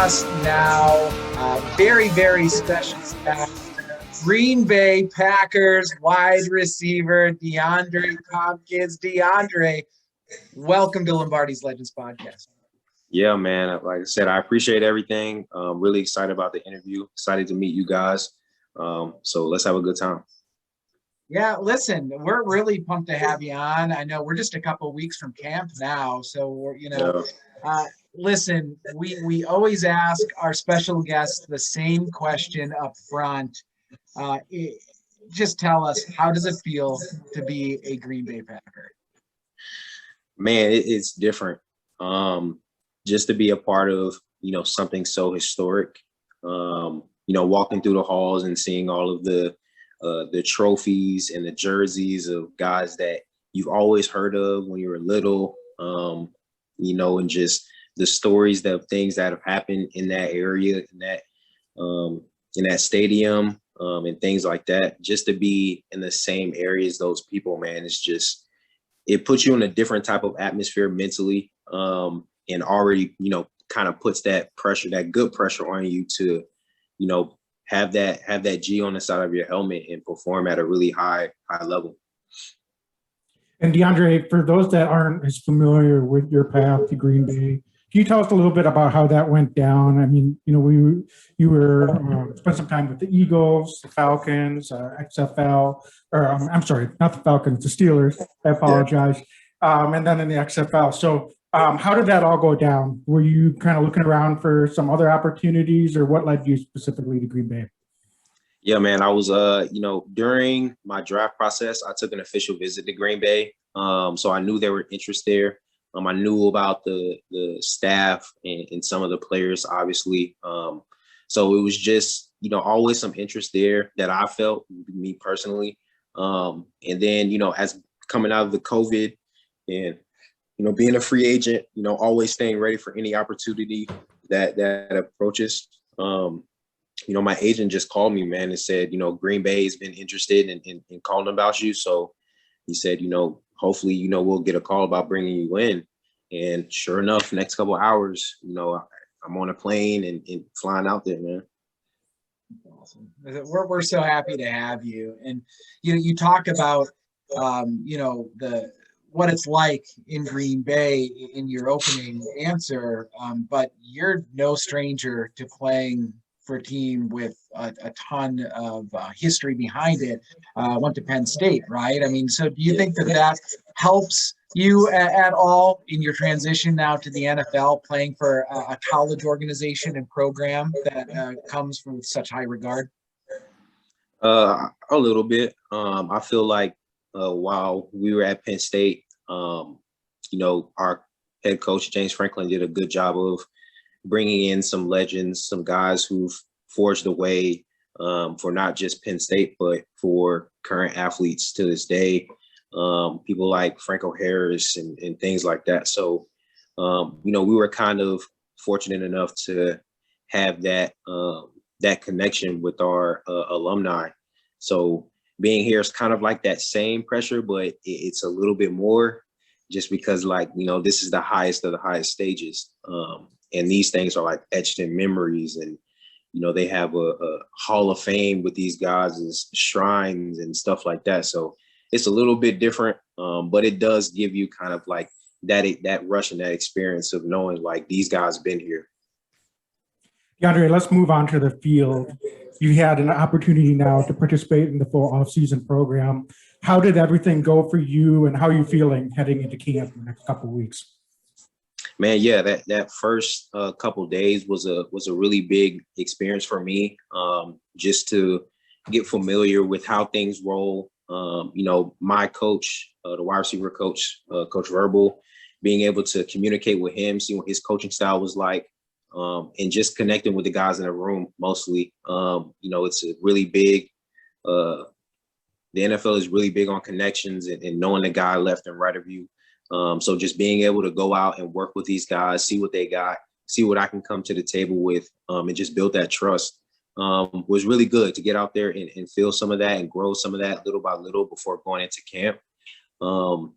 us now, very, very special guest, Green Bay Packers wide receiver DeAndre Thompkins. DeAndre, welcome to Lombardi's Legends podcast. Yeah, man. Like I said, I appreciate everything. Really excited about the interview. Excited to meet you guys. So let's have a good time. Yeah, listen, we're really pumped to have you on. I know we're just a couple of weeks from camp now, so we're, listen, we always ask our special guests the same question up front. Just tell us, how does it feel to be a Green Bay Packer? Man, it's different. Just to be a part of, something so historic, walking through the halls and seeing all of the trophies and the jerseys of guys that you've always heard of when you were little, and just the stories of things that have happened in that area, in that stadium, and things like that. Just to be in the same area as those people, man, it puts you in a different type of atmosphere mentally, and already, kind of puts that pressure, that good pressure on you to, have that G on the side of your helmet and perform at a really high level. And DeAndre, for those that aren't as familiar with your path to Green Bay, can you tell us a little bit about how that went down? I mean, you were spent some time with the Eagles, the Falcons, XFL, or I'm sorry, not the Falcons, the Steelers. I apologize. Yeah. And then in the XFL. So how did that all go down? Were you kind of looking around for some other opportunities, or what led you specifically to Green Bay? Yeah, man, I was, during my draft process, I took an official visit to Green Bay. So I knew there were interest there. I knew about the staff and some of the players, obviously. So it was just, always some interest there that I felt, me personally. And then, as coming out of the COVID and, being a free agent, always staying ready for any opportunity that approaches. My agent just called me, man, and said, Green Bay has been interested in calling about you. So he said, hopefully, we'll get a call about bringing you in. And sure enough, next couple of hours, I'm on a plane and flying out there, man. Awesome. We're so happy to have you. And, you talk about, what it's like in Green Bay in your opening answer, but you're no stranger to playing for a team with a ton of history behind it. Went to Penn State, right? I mean, so do you think that helps you at all in your transition now to the NFL, playing for a college organization and program that comes from such high regard? A little bit. I feel like while we were at Penn State, our head coach, James Franklin, did a good job of bringing in some legends, some guys who've forged the way for not just Penn State, but for current athletes to this day. People like Franco Harris and things like that. So, we were kind of fortunate enough to have that connection with our alumni. So being here is kind of like that same pressure, but it's a little bit more just because, this is the highest of the highest stages. And these things are like etched in memories, and, they have a Hall of Fame with these guys as shrines and stuff like that. So it's a little bit different, but it does give you kind of like that rush and that experience of knowing like these guys been here. DeAndre, let's move on to the field. You had an opportunity now to participate in the full off-season program. How did everything go for you, and how are you feeling heading into camp in the next couple of weeks? Man, yeah, that first couple of days was a really big experience for me, just to get familiar with how things roll. My coach, the wide receiver coach, Coach Verbal, being able to communicate with him, see what his coaching style was like, and just connecting with the guys in the room mostly. It's a really big, the NFL is really big on connections and knowing the guy left and right of you. So just being able to go out and work with these guys, see what they got, see what I can come to the table with, and just build that trust was really good to get out there and feel some of that and grow some of that little by little before going into camp. And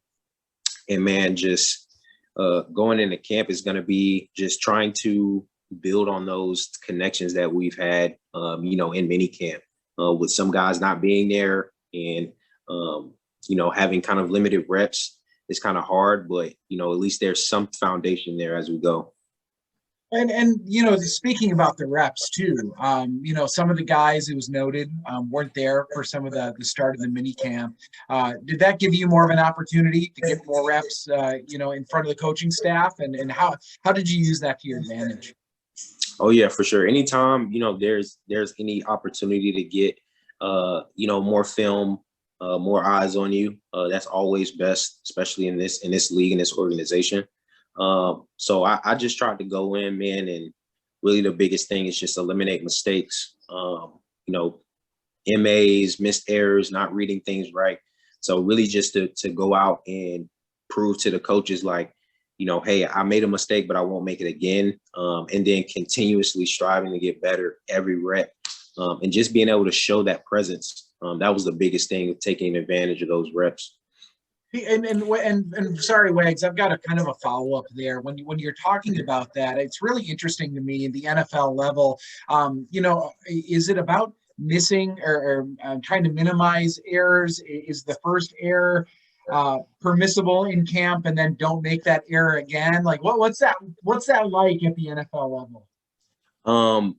man, just going into camp is going to be just trying to, build on those connections that we've had, you know, in minicamp, with some guys not being there and, you know, having kind of limited reps. It's kind of hard, but, you know, at least there's some foundation there as we go. And you know, speaking about the reps too, you know, some of the guys, it was noted, weren't there for some of the start of the mini camp. Did that give you more of an opportunity to get more reps, you know, in front of the coaching staff? And how did you use that to your advantage? Oh yeah, for sure. Anytime, you know, there's any opportunity to get, you know, more film, more eyes on you, that's always best, especially in this league, in this organization. So I just tried to go in, man, and really the biggest thing is just eliminate mistakes. You know, MAs, missed errors, not reading things right. So really just to go out and prove to the coaches, like, you know, hey, I made a mistake, but I won't make it again. And then continuously striving to get better every rep, and just being able to show that presence. That was the biggest thing of taking advantage of those reps. And sorry, Wags, I've got a kind of a follow up there. When you're talking about that, it's really interesting to me in the NFL level. You know, is it about missing or trying to minimize errors? Is the first error permissible in camp, and then don't make that error again? Like, what's that like at the NFL level?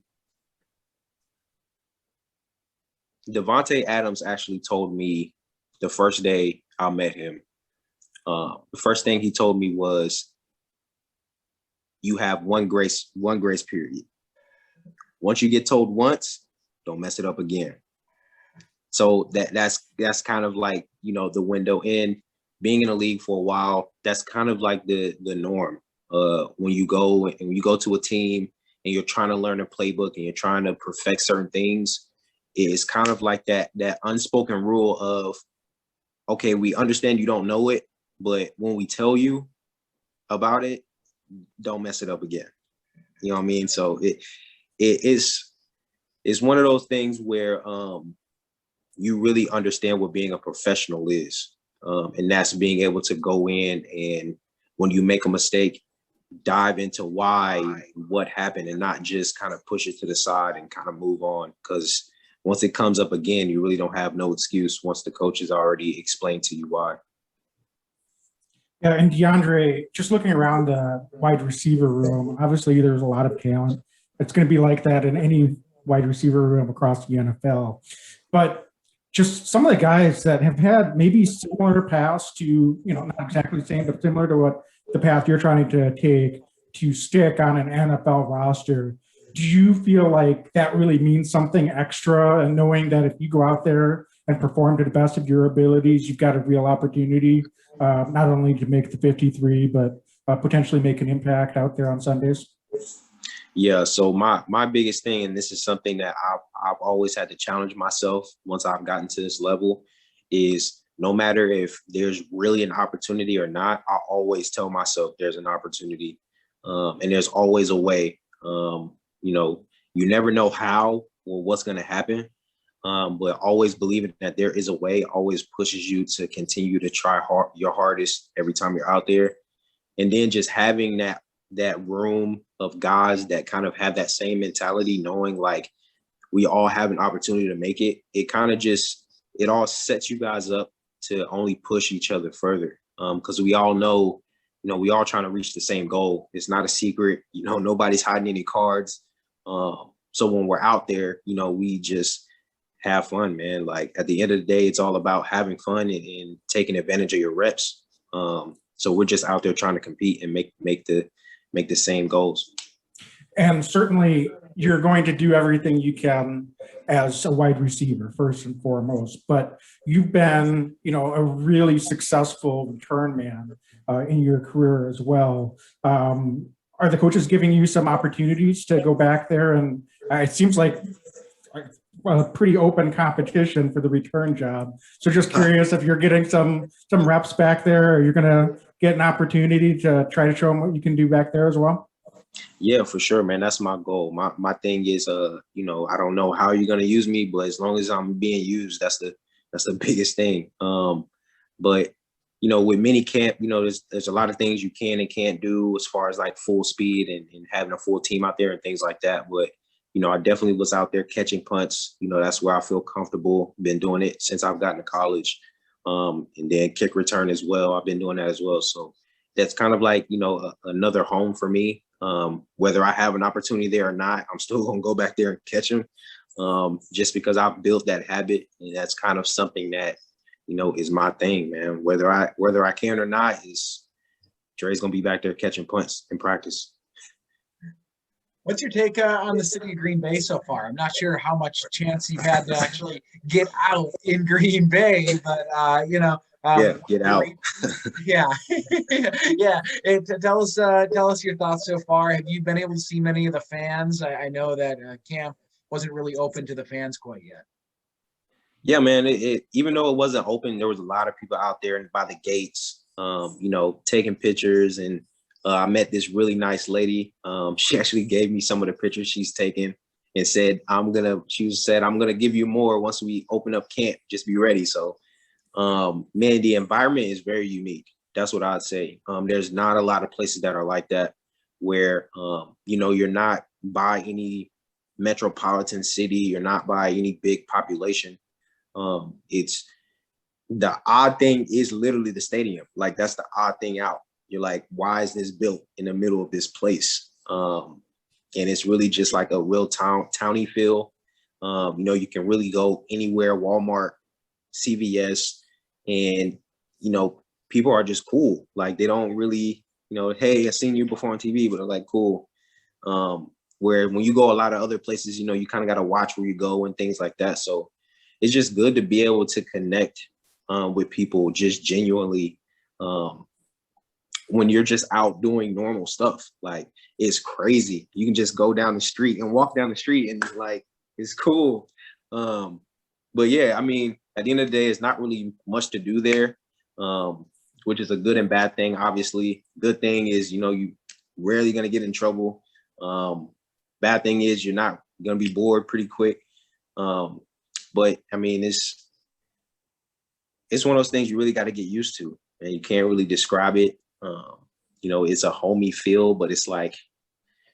Devontae Adams actually told me the first day I met him. The first thing he told me was, you have one grace period. Once you get told once, don't mess it up again. So that's kind of like, you know, the window in. Being in the league for a while, that's kind of like the norm. When you go to a team and you're trying to learn a playbook and you're trying to perfect certain things, it's kind of like that unspoken rule of, okay, we understand you don't know it, but when we tell you about it, don't mess it up again. You know what I mean? So it is one of those things where you really understand what being a professional is. And that's being able to go in and when you make a mistake, dive into what happened, and not just kind of push it to the side and kind of move on. Because once it comes up again, you really don't have no excuse once the coach has already explained to you why. Yeah, and DeAndre, just looking around the wide receiver room, obviously there's a lot of talent. It's going to be like that in any wide receiver room across the NFL. But just some of the guys that have had maybe similar paths to, you know, not exactly the same, but similar to what the path you're trying to take to stick on an NFL roster. Do you feel like that really means something extra, and knowing that if you go out there and perform to the best of your abilities, you've got a real opportunity not only to make the 53, but potentially make an impact out there on Sundays? Yeah, so my biggest thing, and this is something that I've always had to challenge myself once I've gotten to this level, is no matter if there's really an opportunity or not, I always tell myself there's an opportunity, and there's always a way. You know, you never know how or what's going to happen, but always believing that there is a way always pushes you to continue to try your hardest every time you're out there. And then just having that room of guys that kind of have that same mentality, knowing like we all have an opportunity to make it, it kind of just, it all sets you guys up to only push each other further. Because we all know, you know, we all trying to reach the same goal. It's not a secret, you know, nobody's hiding any cards. So when we're out there, you know, we just have fun, man. Like at the end of the day, it's all about having fun and taking advantage of your reps. So we're just out there trying to compete and make the same goals. And certainly you're going to do everything you can as a wide receiver, first and foremost, but you've been, you know, a really successful return man in your career as well. Are the coaches giving you some opportunities to go back there? And it seems like a pretty open competition for the return job. So just curious if you're getting some reps back there, or you're going to get an opportunity to try to show them what you can do back there as well? Yeah, for sure, man. That's my goal. My thing is, you know, I don't know how you're going to use me, but as long as I'm being used, that's the biggest thing. But with mini camp, there's a lot of things you can and can't do as far as like full speed and having a full team out there and things like that. But, I definitely was out there catching punts. That's where I feel comfortable. Been doing it since I've gotten to college. And then kick return as well. I've been doing that as well. So that's kind of like, another home for me. Whether I have an opportunity there or not, I'm still going to go back there and catch them. Just because I've built that habit, and that's kind of something that, is my thing, man. Whether I can or not, Dre's going to be back there catching punts in practice. What's your take on the city of Green Bay so far? I'm not sure how much chance you've had to actually get out in Green Bay, but get out. Yeah, yeah. Tell us your thoughts so far. Have you been able to see many of the fans? I know that camp wasn't really open to the fans quite yet. Yeah, man. Even though it wasn't open, there was a lot of people out there by the gates, taking pictures. And I met this really nice lady. She actually gave me some of the pictures she's taken and said, I'm gonna give you more once we open up camp. Just be ready. So, man, the environment is very unique. That's what I'd say. There's not a lot of places that are like that where, you're not by any metropolitan city. You're not by any big population. It's the odd thing is literally the stadium. Like, that's the odd thing out. You're like, why is this built in the middle of this place? And it's really just like a real towny feel. You can really go anywhere, Walmart, CVS, and, people are just cool. Like, they don't really, hey, I've seen you before on TV, but they're like, cool. Where when you go a lot of other places, you kind of got to watch where you go and things like that. So it's just good to be able to connect with people just genuinely when you're just out doing normal stuff. Like, it's crazy. You can just go down the street and walk down the street and like, it's cool. But yeah, I mean, at the end of the day, it's not really much to do there, which is a good and bad thing. Obviously, good thing is, you rarely going to get in trouble. Bad thing is you're not going to be bored pretty quick. But I mean, it's one of those things you really got to get used to, and you can't really describe it. It's a homey feel, but it's like,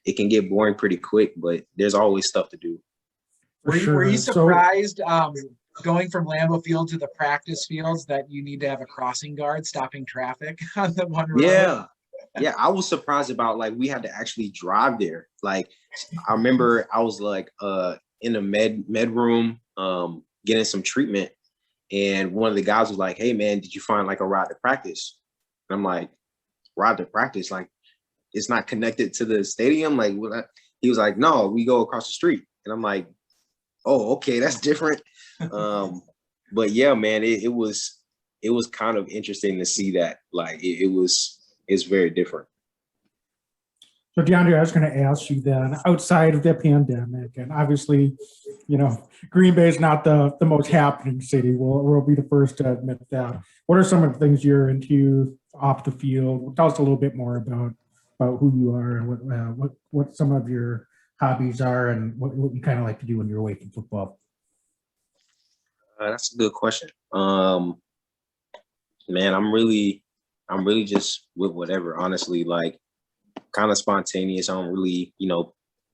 it can get boring pretty quick, but there's always stuff to do. Were you surprised going from Lambeau Field to the practice fields that you need to have a crossing guard stopping traffic on the one road? Yeah, I was surprised about, like, we had to actually drive there. Like, I remember I was like in a med room getting some treatment, and one of the guys was like, hey man, did you find like a ride to practice? And I'm like, ride to practice? Like, it's not connected to the stadium? Like, he was like, no, we go across the street. And I'm like, oh, okay, that's different. But yeah, man, it was kind of interesting to see that. Like, it's very different. So DeAndre, I was going to ask you then, outside of the pandemic, and obviously, Green Bay is not the most happening city. We'll be the first to admit that. What are some of the things you're into off the field? Tell us a little bit more about who you are and what some of your hobbies are and what you kind of like to do when you're away from football. That's a good question. Man, I'm really just with whatever, honestly. Like, kind of spontaneous. I don't really,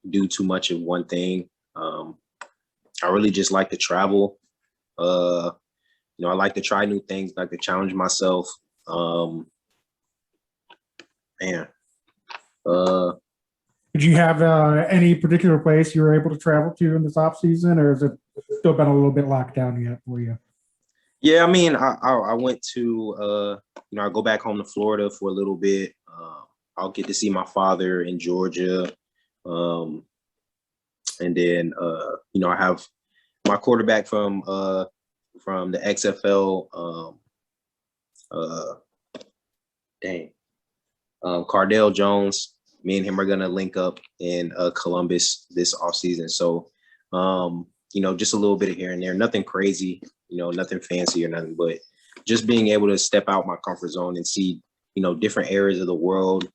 do too much of one thing. I really just like to travel. I like to try new things, like to challenge myself. Did you have any particular place you were able to travel to in this off season, or has it still been a little bit locked down yet for you? Yeah, I mean, I went to, I go back home to Florida for a little bit. I'll get to see my father in Georgia. And then, I have my quarterback from the XFL, Cardale Jones. Me and him are going to link up in Columbus this offseason. So, just a little bit of here and there, nothing crazy, nothing fancy or nothing, but just being able to step out my comfort zone and see, different areas of the world,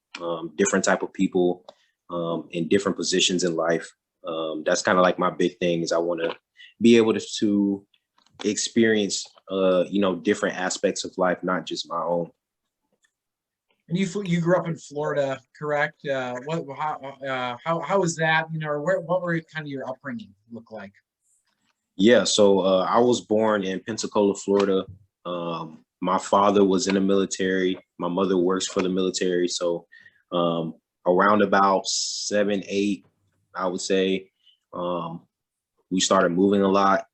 different type of people, in different positions in life. That's kind of like my big thing is I want to be able to experience different aspects of life, not just my own. And you grew up in Florida, correct? How was that? Or what were kind of your upbringing look like? Yeah, so I was born in Pensacola, Florida. My father was in the military. My mother works for the military. So around about 7, 8, I would say, we started moving a lot.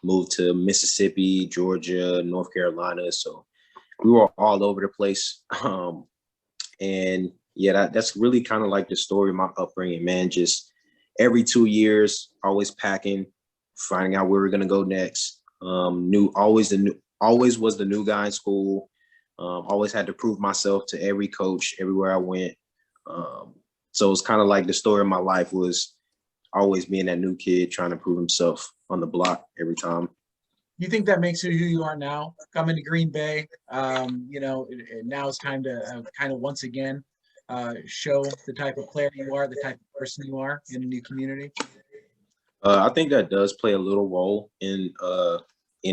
Moved to Mississippi, Georgia, North Carolina. So we were all over the place. And yeah, that's really kind of like the story of my upbringing, man. Just every 2 years, always packing, finding out where we're gonna go next. Always was the new guy in school. Always had to prove myself to every coach everywhere I went. So it's kind of like the story of my life was always being that new kid trying to prove himself on the block every time. You think that makes you who you are now? Coming to Green Bay, now it's time to kind of once again show the type of player you are, the type of person you are in a new community. I think that does play a little role in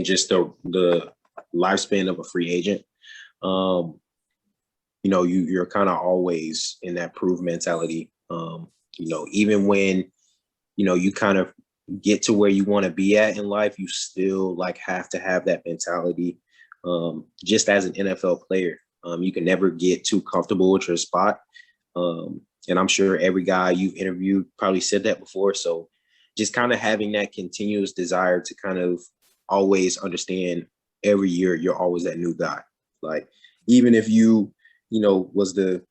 just the lifespan of a free agent. You're kind of always in that prove mentality. Even when you kind of get to where you want to be at in life, you still like have to have that mentality. Just as an NFL player, you can never get too comfortable with your spot. And I'm sure every guy you've interviewed probably said that before. So just kind of having that continuous desire to kind of always understand every year you're always that new guy. Like, even if you was the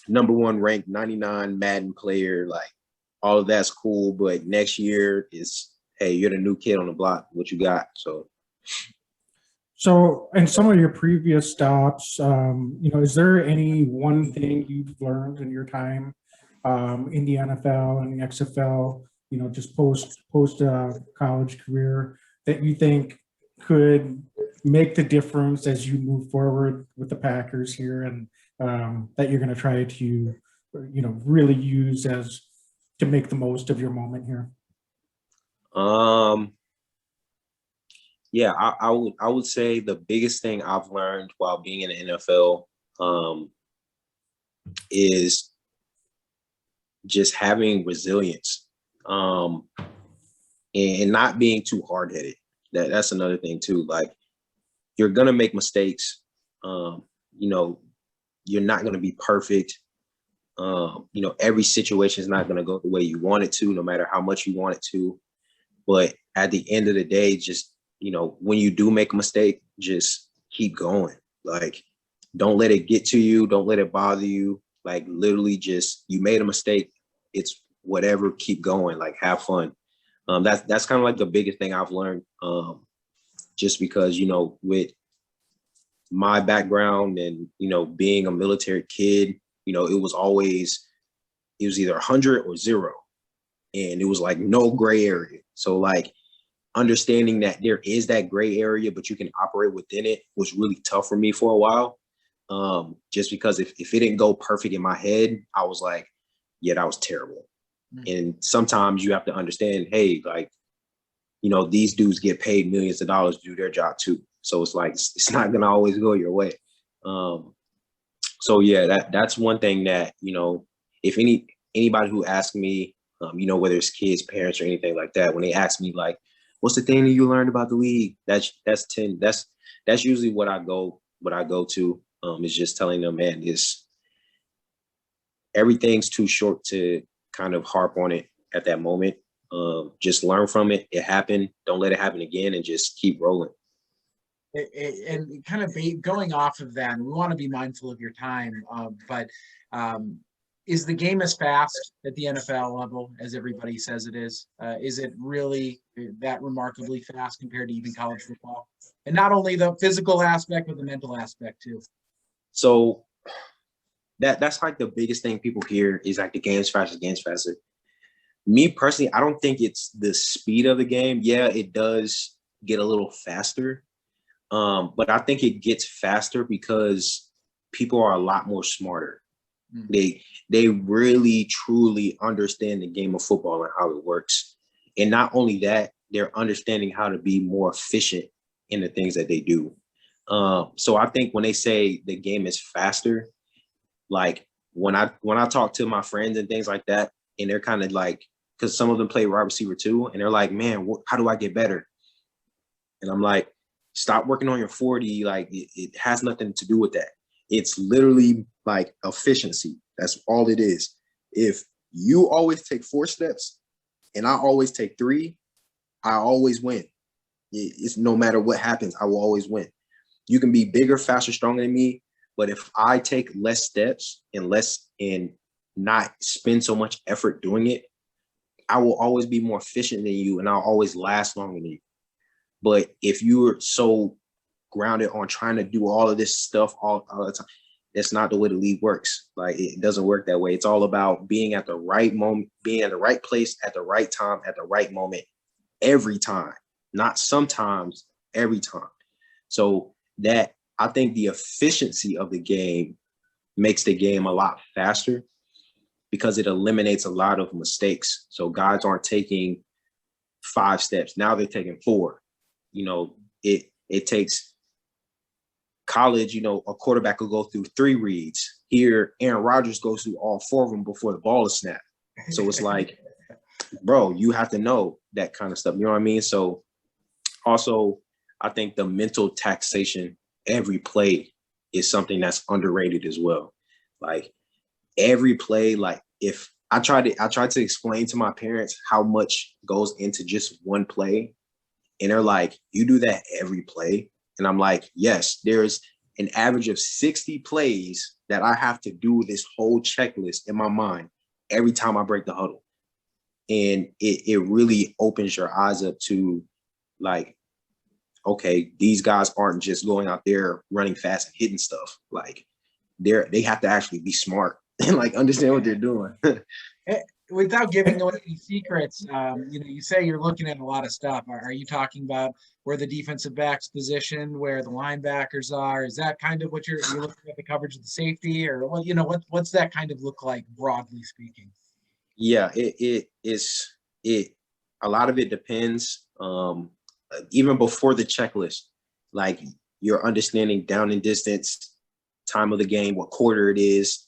number 1 ranked 99 Madden player, like all of that's cool. But next year is, hey, you're the new kid on the block. What you got? So in some of your previous stops, is there any one thing you've learned in your time in the NFL and the XFL, just post college career that you think could make the difference as you move forward with the Packers here, and that you're going to try to, really use as to make the most of your moment here? Yeah, I would say the biggest thing I've learned while being in the NFL is just having resilience, and not being too hard-headed. That's another thing too. Like, you're gonna make mistakes. You're not gonna be perfect. Every situation is not gonna go the way you want it to, no matter how much you want it to. But at the end of the day, just when you do make a mistake, just keep going. Like, don't let it get to you. Don't let it bother you. Like, literally just, you made a mistake. It's whatever, keep going, like, have fun. That's kind of like the biggest thing I've learned. Just because, with my background and, being a military kid, it was either 100 or 0. And it was like no gray area. So like, understanding that there is that gray area, but you can operate within it, was really tough for me for a while. Just because if it didn't go perfect in my head, I was like, yeah, that was terrible. Mm-hmm. And sometimes you have to understand, hey, like, these dudes get paid millions of dollars to do their job too. So it's like, it's not going to always go your way. So yeah, that's one thing that, if anybody who asks me, whether it's kids, parents, or anything like that, when they ask me like, what's the thing that you learned about the league? That's usually what I go to, is just telling them, man, everything's too short to kind of harp on it at that moment. Just learn from it. It happened. Don't let it happen again, and just keep rolling. And kind of going off of that, we want to be mindful of your time, but is the game as fast at the NFL level as everybody says it is? Is it really that remarkably fast compared to even college football? And not only the physical aspect, but the mental aspect too. So that's like the biggest thing people hear is like the game's faster. Me personally, I don't think it's the speed of the game. Yeah, it does get a little faster. But I think it gets faster because people are a lot more smarter. Mm-hmm. They really, truly understand the game of football and how it works. And not only that, they're understanding how to be more efficient in the things that they do. So I think when they say the game is faster, like when I talk to my friends and things like that, and they're kind of like, because some of them play wide receiver too, and they're like, man, how do I get better? And I'm like, stop working on your 40. Like it has nothing to do with that. It's literally like efficiency. That's all it is. If you always take 4 steps and I always take 3, I always win. It's no matter what happens, I will always win. You can be bigger, faster, stronger than me, but if I take less steps and not spend so much effort doing it, I will always be more efficient than you and I'll always last longer than you. But if you're so grounded on trying to do all of this stuff all the time, that's not the way the league works. Like it doesn't work that way. It's all about being at the right moment, being at the right place at the right time, at the right moment, every time, not sometimes, every time. So that I think the efficiency of the game makes the game a lot faster because it eliminates a lot of mistakes. So guys aren't taking 5 steps. Now they're taking 4. It takes college, a quarterback will go through 3 reads. Here, Aaron Rodgers goes through all 4 of them before the ball is snapped. So it's like, bro, you have to know that kind of stuff. You know what I mean? So also, I think the mental taxation every play is something that's underrated as well. Like every play, like if I tried to explain to my parents how much goes into just one play, and they're like, you do that every play? And I'm like, yes, there's an average of 60 plays that I have to do this whole checklist in my mind every time I break the huddle. And it really opens your eyes up to like, okay, these guys aren't just going out there running fast and hitting stuff. Like they have to actually be smart and like understand what they're doing. Without giving away any secrets, you say you're looking at a lot of stuff. Are you talking about where the defensive backs position, where the linebackers are? Is that kind of what you're looking at, the coverage of the safety, or what's that kind of look like broadly speaking? Yeah, it is. A lot of it depends. Even before the checklist, like you're understanding down and distance, time of the game, what quarter it is,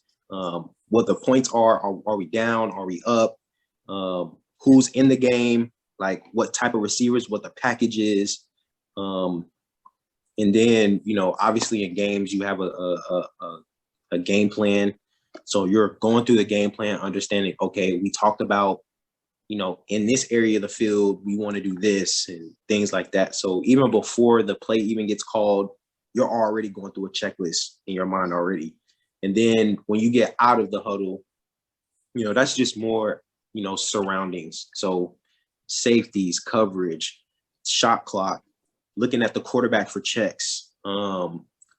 what the points are. Are we down? Are we up? Who's in the game? Like what type of receivers? What the package is? And then obviously in games you have a game plan. So you're going through the game plan, understanding. Okay, we talked about in this area of the field we want to do this and things like that. So even before the play even gets called, you're already going through a checklist in your mind already. And then when you get out of the huddle, that's just more, surroundings. So safeties, coverage, shot clock, looking at the quarterback for checks,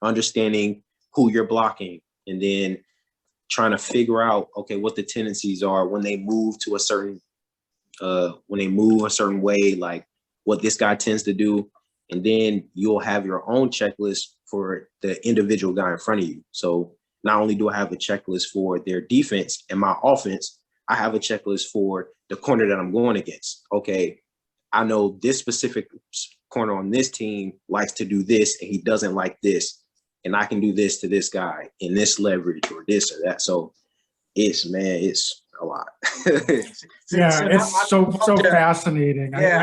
understanding who you're blocking, and then trying to figure out, okay, what the tendencies are when they move to a certain way, like what this guy tends to do. And then you'll have your own checklist for the individual guy in front of you. So not only do I have a checklist for their defense and my offense, I have a checklist for the corner that I'm going against. Okay, I know this specific corner on this team likes to do this and he doesn't like this. And I can do this to this guy in this leverage or this or that. So it's a lot. Yeah, it's so fascinating. Yeah.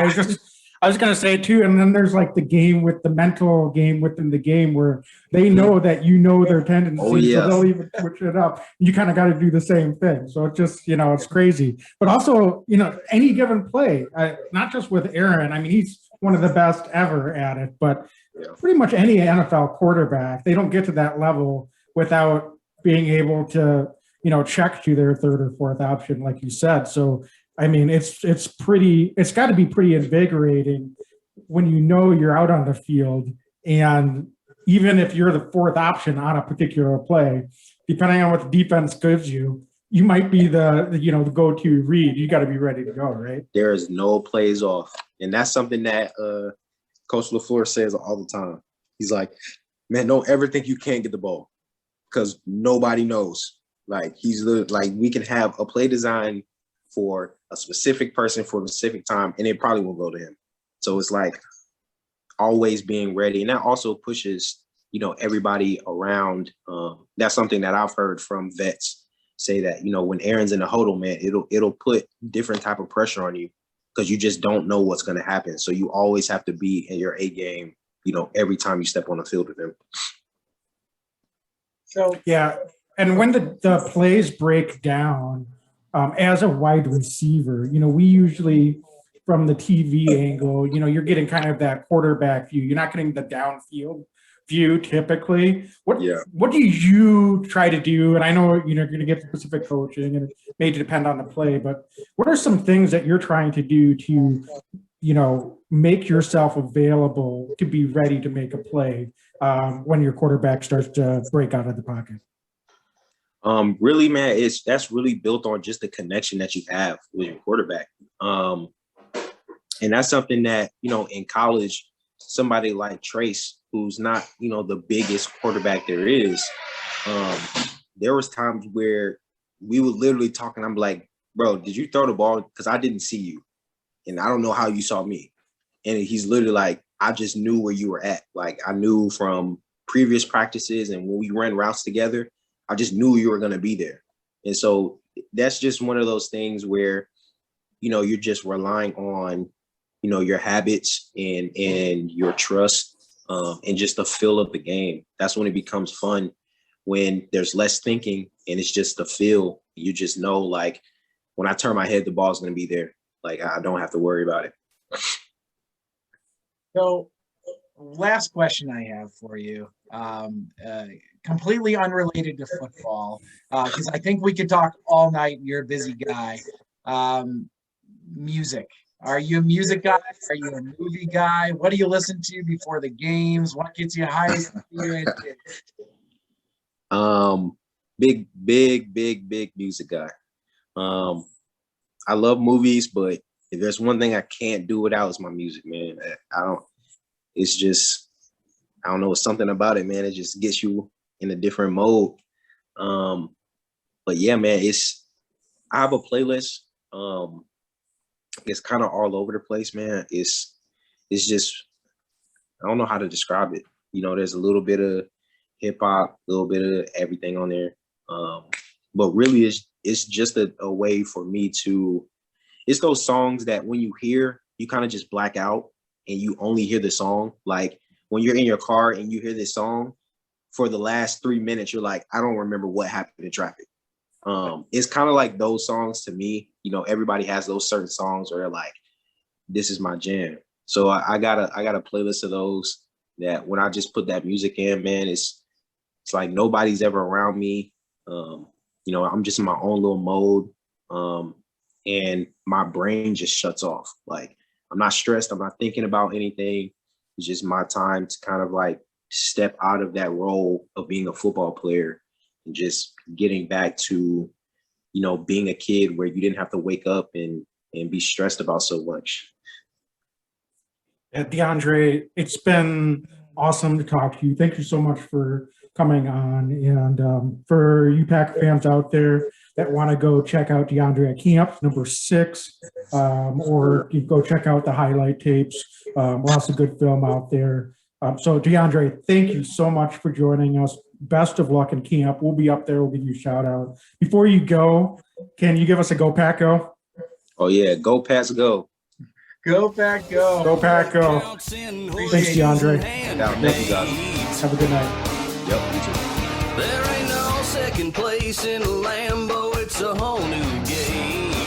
I was going to say too, and then there's like the mental game within the game where they know that their tendencies, so they'll even switch it up. You kind of got to do the same thing. So it just, it's crazy. But also, any given play, not just with Aaron, I mean, he's one of the best ever at it, but pretty much any NFL quarterback, they don't get to that level without being able to, check to their 3rd or 4th option, like you said. So I mean, it's got to be pretty invigorating when you're out on the field, and even if you're the 4th option on a particular play, depending on what the defense gives you, you might be the go-to read. You got to be ready to go, right? There is no plays off, and that's something that Coach LaFleur says all the time. He's like, man, don't ever think you can't get the ball because nobody knows. Like we can have a play design for a specific person for a specific time, and it probably will go to him. So it's like, always being ready. And that also pushes, everybody around. That's something that I've heard from vets say that, when Aaron's in the huddle, man, it'll put different type of pressure on you because you just don't know what's going to happen. So you always have to be in your A game, every time you step on the field with him. So yeah. And when the plays break down, as a wide receiver, we usually, from the TV angle, you're getting kind of that quarterback view. You're not getting the downfield view typically. What do you try to do? And I know, you're going to get specific coaching and it may depend on the play, but what are some things that you're trying to do to, make yourself available to be ready to make a play when your quarterback starts to break out of the pocket? Really, man, that's really built on just the connection that you have with your quarterback. And that's something that, in college, somebody like Trace, who's not, the biggest quarterback there is, there was times where we would literally talk and I'm like, bro, did you throw the ball? Because I didn't see you. And I don't know how you saw me. And he's literally like, I just knew where you were at. Like, I knew from previous practices and when we ran routes together, I just knew you were going to be there. And so that's just one of those things where, you're just relying on, your habits and your trust and just the feel of the game. That's when it becomes fun, when there's less thinking and it's just the feel. You just know, like, when I turn my head, the ball's going to be there. Like, I don't have to worry about it. So, last question I have for you, completely unrelated to football, because I think we could talk all night. You're a busy guy. Music. Are you a music guy? Are you a movie guy? What do you listen to before the games? What gets you hyped? Big music guy. I love movies, but if there's one thing I can't do without, it's my music, man. I don't know, it's something about it, man. It just gets you in a different mode. But yeah, man, I have a playlist. It's kind of all over the place, man. It's just, I don't know how to describe it. There's a little bit of hip hop, a little bit of everything on there. But really it's just a way for me it's those songs that when you hear, you kind of just black out and you only hear the song. Like when you're in your car and you hear this song for the last 3 minutes, you're like, I don't remember what happened in traffic. It's kind of like those songs to me. Everybody has those certain songs where they're like, this is my jam. So I got a playlist of those that when I just put that music in, man, it's like nobody's ever around me. I'm just in my own little mode. And my brain just shuts off. Like, I'm not stressed. I'm not thinking about anything. It's just my time to kind of like step out of that role of being a football player and just getting back to, being a kid where you didn't have to wake up and be stressed about so much. DeAndre, it's been awesome to talk to you. Thank you so much for coming on. And for you Pack fans out there that want to go check out DeAndre at Camp, number 6, or you go check out the highlight tapes. Lots of good film out there. So DeAndre, thank you so much for joining us. Best of luck in camp. We'll be up there. We'll give you a shout out. Before you go, can you give us a Go Pack Go? Oh yeah, Go Pats Go. Go Pack Go. Go Pack Go. Thanks, DeAndre. Have a good night. Yep, you too. There ain't no second place in Lambeau. It's a whole new game.